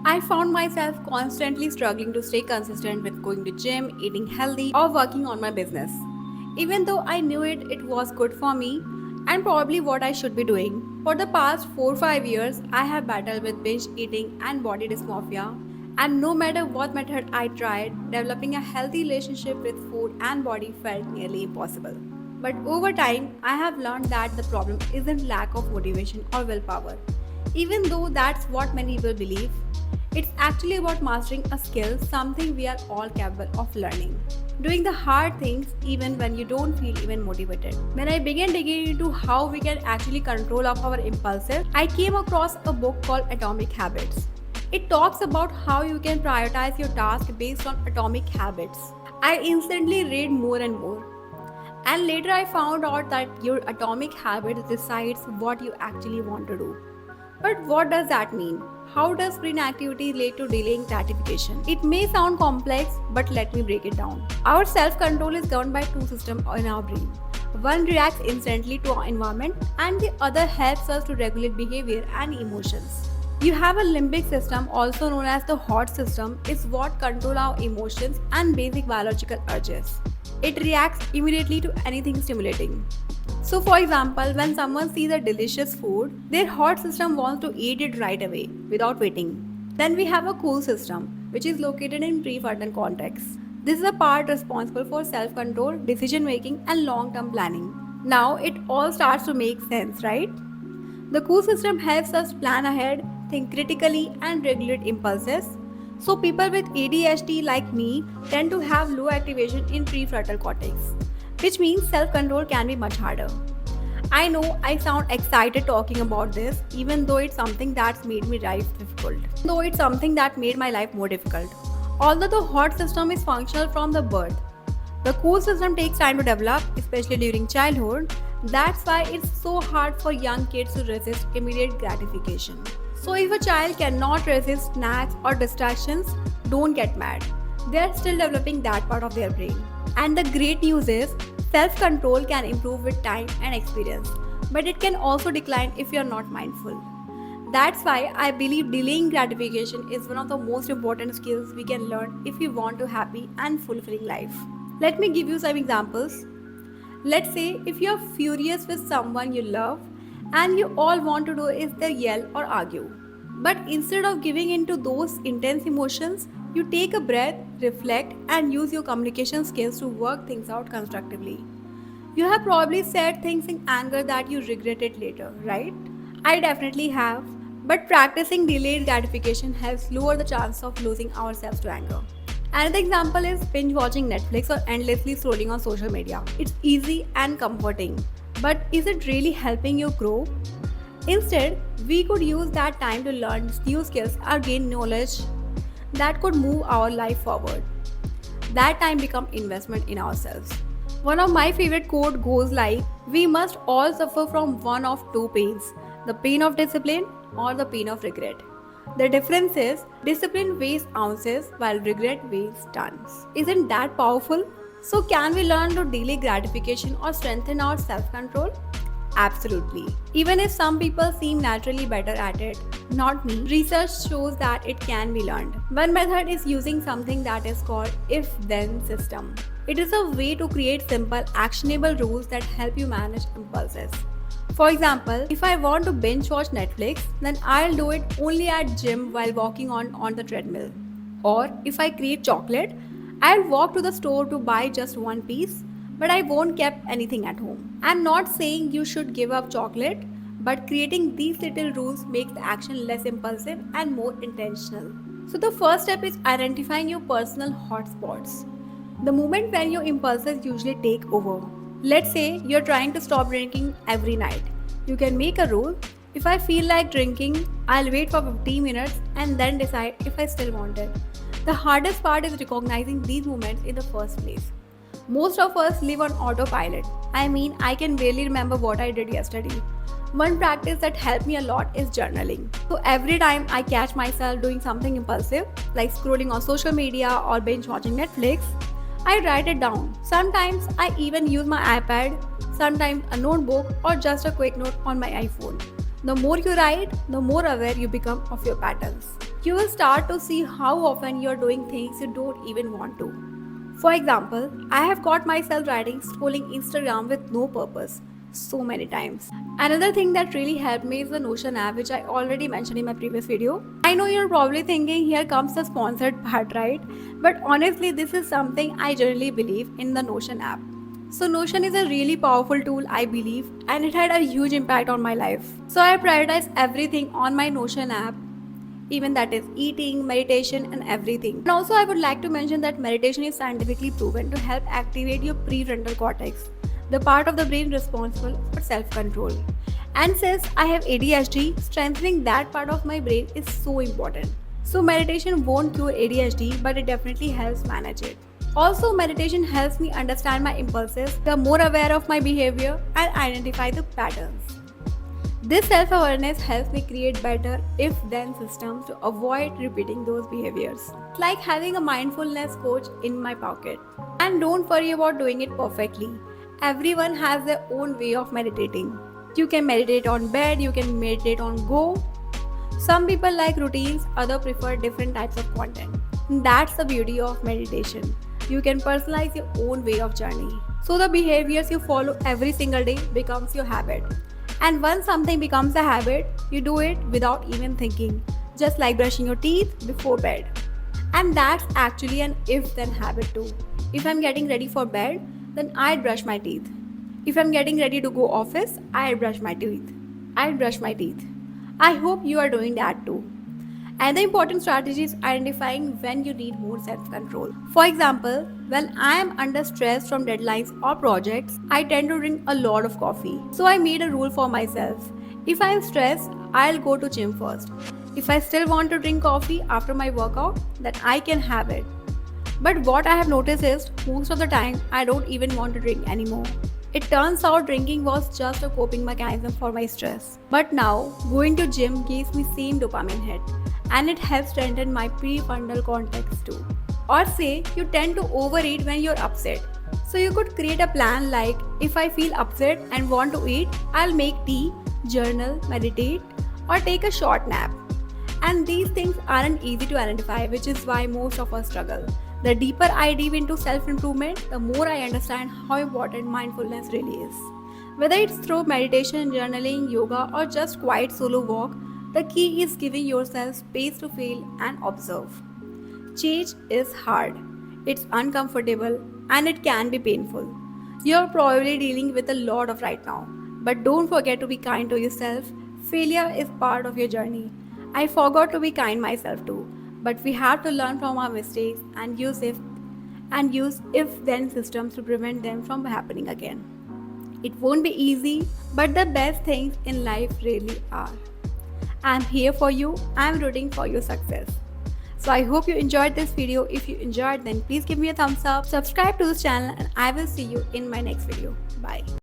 I found myself constantly struggling to stay consistent with going to gym, eating healthy, or working on my business. Even though I knew it was good for me and probably what I should be doing. For the past 4 or 5 years, I have battled with binge eating and body dysmorphia, and no matter what method I tried, developing a healthy relationship with food and body felt nearly impossible. But over time, I have learned that the problem isn't lack of motivation or willpower. Even though that's what many people believe, it's actually about mastering a skill, something we are all capable of learning. Doing the hard things even when you don't feel even motivated. When I began digging into how we can actually control of our impulses, I came across a book called Atomic Habits. It talks about how you can prioritize your task based on atomic habits. I instantly read more and more. And later I found out that your atomic habit decides what you actually want to do. But what does that mean? How does brain activity relate to delaying gratification? It may sound complex, but let me break it down. Our self control is governed by two systems in our brain. One reacts instantly to our environment, and the other helps us to regulate behavior and emotions. You have a limbic system, also known as the HOT system, is what control our emotions and basic biological urges. It reacts immediately to anything stimulating. So, for example, when someone sees a delicious food, their hot system wants to eat it right away without waiting. Then we have a cool system, which is located in prefrontal cortex. This is a part responsible for self control, decision making, and long term planning. Now it all starts to make sense, right? The cool system helps us plan ahead, think critically, and regulate impulses. So, people with ADHD like me tend to have low activation in prefrontal cortex, which means self control can be much harder. I know I sound excited talking about this, even though it's something that's made me life difficult. Though it's something that made my life more difficult. Although the hot system is functional from the birth, the cool system takes time to develop, especially during childhood. That's why it's so hard for young kids to resist immediate gratification. So, if a child cannot resist snacks or distractions, don't get mad. They are still developing that part of their brain. And the great news is, self control can improve with time and experience, but it can also decline if you are not mindful. That's why I believe delaying gratification is one of the most important skills we can learn if we want a happy and fulfilling life. Let me give you some examples. Let's say if you are furious with someone you love and you all want to do is they yell or argue. But instead of giving into those intense emotions, you take a breath, reflect, and use your communication skills to work things out constructively. You have probably said things in anger that you regretted later, right? I definitely have. But practicing delayed gratification helps lower the chance of losing ourselves to anger. Another example is binge watching Netflix or endlessly scrolling on social media. It's easy and comforting. But is it really helping you grow? Instead, we could use that time to learn new skills or gain knowledge that could move our life forward. That time become investment in ourselves. One of my favorite quote goes like, we must all suffer from one of two pains, the pain of discipline or the pain of regret. The difference is discipline weighs ounces while regret weighs tons. Isn't that powerful? So can we learn to delay gratification or strengthen our self-control? Absolutely. Even if some people seem naturally better at it, not me, research shows that it can be learned. One method is using something that is called if-then system. It is a way to create simple, actionable rules that help you manage impulses. For example, if I want to binge watch Netflix, then I'll do it only at gym while walking on the treadmill. Or if I crave chocolate, I'll walk to the store to buy just one piece, but I won't keep anything at home. I'm not saying you should give up chocolate, but creating these little rules makes the action less impulsive and more intentional. So the first step is identifying your personal hotspots. The moment when your impulses usually take over. Let's say you're trying to stop drinking every night. You can make a rule. If I feel like drinking, I'll wait for 15 minutes and then decide if I still want it. The hardest part is recognizing these moments in the first place. Most of us live on autopilot. I can barely remember what I did yesterday. One practice that helped me a lot is journaling. So every time I catch myself doing something impulsive, like scrolling on social media or binge watching Netflix, I write it down. Sometimes I even use my iPad, sometimes a notebook or just a quick note on my iPhone. The more you write, the more aware you become of your patterns. You will start to see how often you're doing things you don't even want to. For example, I have caught myself writing scrolling Instagram with no purpose so many times. Another thing that really helped me is the Notion app, which I already mentioned in my previous video. I know you're probably thinking here comes the sponsored part, right? But honestly, this is something I generally believe in the Notion app. So Notion is a really powerful tool, I believe, and it had a huge impact on my life. So I prioritize everything on my Notion app, even that is eating, meditation, and everything. And also, I would like to mention that meditation is scientifically proven to help activate your prefrontal cortex, the part of the brain responsible for self control. And since I have ADHD, strengthening that part of my brain is so important. So, meditation won't cure ADHD, but it definitely helps manage it. Also, meditation helps me understand my impulses, become more aware of my behavior, and identify the patterns. This self awareness helps me create better if then systems to avoid repeating those behaviors. It's like having a mindfulness coach in my pocket. And don't worry about doing it perfectly. Everyone has their own way of meditating. You can meditate on bed, you can meditate on go. Some people like routines, others prefer different types of content. That's the beauty of meditation. You can personalize your own way of journey. So the behaviors you follow every single day becomes your habit. And once something becomes a habit, you do it without even thinking, just like brushing your teeth before bed. And that's actually an if then habit too. If I'm getting ready for bed, then I'd brush my teeth. If I'm getting ready to go office, I'd brush my teeth. I'd brush my teeth. I hope you are doing that too. Another important strategy is identifying when you need more self control. For example, when I am under stress from deadlines or projects, I tend to drink a lot of coffee. So I made a rule for myself. If I am stressed, I'll go to gym first. If I still want to drink coffee after my workout, then I can have it. But what I have noticed is most of the time I don't even want to drink anymore. It turns out drinking was just a coping mechanism for my stress. But now, going to gym gives me same dopamine hit and it helps strengthen my prefrontal cortex too. Or say you tend to overeat when you're upset. So you could create a plan like if I feel upset and want to eat, I'll make tea, journal, meditate, or take a short nap. And these things aren't easy to identify, which is why most of us struggle. The deeper I dive into self improvement, the more I understand how important mindfulness really is. Whether it's through meditation, journaling, yoga, or just quiet solo walk, the key is giving yourself space to feel and observe. Change is hard, it's uncomfortable, and it can be painful. You're probably dealing with a lot of right now, but don't forget to be kind to yourself. Failure is part of your journey. I forgot to be kind myself too, but we have to learn from our mistakes and use if then systems to prevent them from happening again. It won't be easy, but the best things in life really are. I'm here for you. I'm rooting for your success. So I hope you enjoyed this video. If you enjoyed, then please give me a thumbs up, subscribe to this channel, and I will see you in my next video. Bye.